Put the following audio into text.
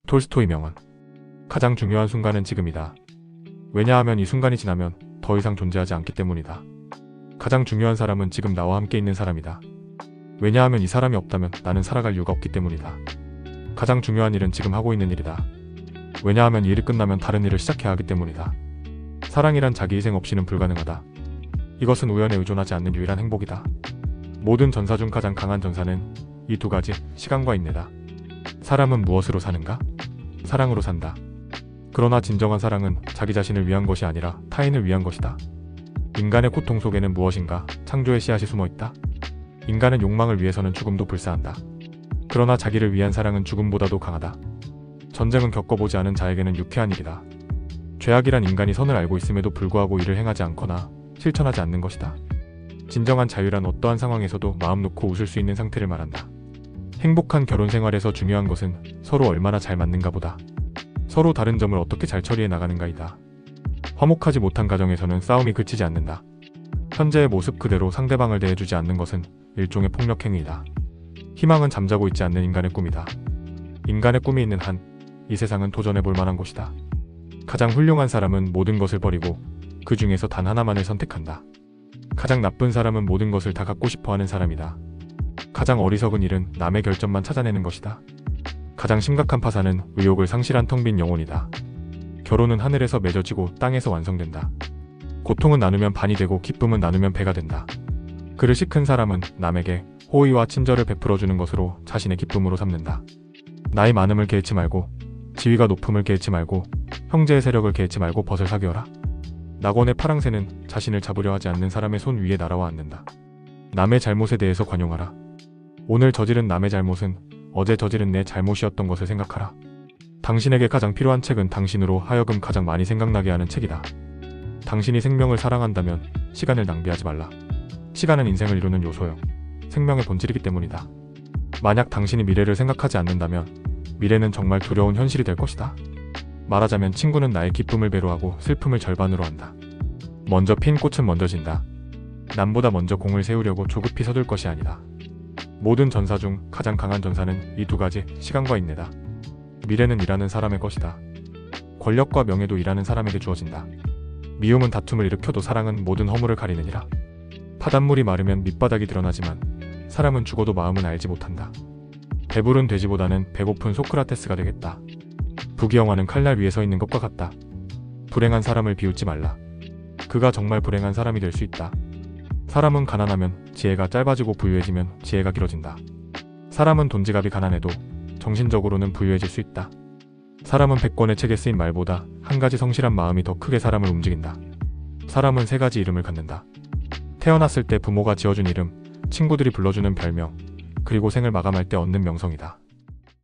톨스토이 명언. 가장 중요한 순간은 지금이다. 왜냐하면 이 순간이 지나면 더 이상 존재하지 않기 때문이다. 가장 중요한 사람은 지금 나와 함께 있는 사람이다. 왜냐하면 이 사람이 없다면 나는 살아갈 이유가 없기 때문이다. 가장 중요한 일은 지금 하고 있는 일이다. 왜냐하면 이 일이 끝나면 다른 일을 시작해야 하기 때문이다. 사랑이란 자기 희생 없이는 불가능하다. 이것은 우연에 의존하지 않는 유일한 행복이다. 모든 전사 중 가장 강한 전사는 이 두 가지, 시간과 인내다. 사람은 무엇으로 사는가? 사랑으로 산다. 그러나 진정한 사랑은 자기 자신을 위한 것이 아니라 타인을 위한 것이다. 인간의 고통 속에는 무엇인가 창조의 씨앗이 숨어있다. 인간은 욕망을 위해서는 죽음도 불사한다. 그러나 자기를 위한 사랑은 죽음보다도 강하다. 전쟁은 겪어보지 않은 자에게는 유쾌한 일이다. 죄악이란 인간이 선을 알고 있음에도 불구하고 이를 행하지 않거나 실천하지 않는 것이다. 진정한 자유란 어떠한 상황에서도 마음 놓고 웃을 수 있는 상태를 말한다. 행복한 결혼 생활에서 중요한 것은 서로 얼마나 잘 맞는가 보다. 서로 다른 점을 어떻게 잘 처리해 나가는가이다. 화목하지 못한 가정에서는 싸움이 그치지 않는다. 현재의 모습 그대로 상대방을 대해주지 않는 것은 일종의 폭력 행위이다. 희망은 잠자고 있지 않는 인간의 꿈이다. 인간의 꿈이 있는 한, 이 세상은 도전해 볼 만한 곳이다. 가장 훌륭한 사람은 모든 것을 버리고 그 중에서 단 하나만을 선택한다. 가장 나쁜 사람은 모든 것을 다 갖고 싶어 하는 사람이다. 가장 어리석은 일은 남의 결점만 찾아내는 것이다. 가장 심각한 파산은 의욕을 상실한 텅 빈 영혼이다. 결혼은 하늘에서 맺어지고 땅에서 완성된다. 고통은 나누면 반이 되고 기쁨은 나누면 배가 된다. 그릇이 큰 사람은 남에게 호의와 친절을 베풀어주는 것으로 자신의 기쁨으로 삼는다. 나이 많음을 개의치 말고, 지위가 높음을 개의치 말고, 형제의 세력을 개의치 말고 벗을 사귀어라. 낙원의 파랑새는 자신을 잡으려 하지 않는 사람의 손 위에 날아와 앉는다. 남의 잘못에 대해서 관용하라. 오늘 저지른 남의 잘못은 어제 저지른 내 잘못이었던 것을 생각하라. 당신에게 가장 필요한 책은 당신으로 하여금 가장 많이 생각나게 하는 책이다. 당신이 생명을 사랑한다면 시간을 낭비하지 말라. 시간은 인생을 이루는 요소요. 생명의 본질이기 때문이다. 만약 당신이 미래를 생각하지 않는다면 미래는 정말 두려운 현실이 될 것이다. 말하자면 친구는 나의 기쁨을 배로하고 슬픔을 절반으로 한다. 먼저 핀 꽃은 먼저 진다. 남보다 먼저 공을 세우려고 조급히 서둘 것이 아니다. 모든 전사 중 가장 강한 전사는 이 두 가지, 시간과 인내다. 미래는 일하는 사람의 것이다. 권력과 명예도 일하는 사람에게 주어진다. 미움은 다툼을 일으켜도 사랑은 모든 허물을 가리느니라. 바닷물이 마르면 밑바닥이 드러나지만 사람은 죽어도 마음은 알지 못한다. 배부른 돼지보다는 배고픈 소크라테스가 되겠다. 부귀영화는 칼날 위에 서 있는 것과 같다. 불행한 사람을 비웃지 말라. 그가 정말 불행한 사람이 될 수 있다. 사람은 가난하면 지혜가 짧아지고 부유해지면 지혜가 길어진다. 사람은 돈지갑이 가난해도 정신적으로는 부유해질 수 있다. 사람은 100권의 책에 쓰인 말보다 한 가지 성실한 마음이 더 크게 사람을 움직인다. 사람은 세 가지 이름을 갖는다. 태어났을 때 부모가 지어준 이름, 친구들이 불러주는 별명, 그리고 생을 마감할 때 얻는 명성이다.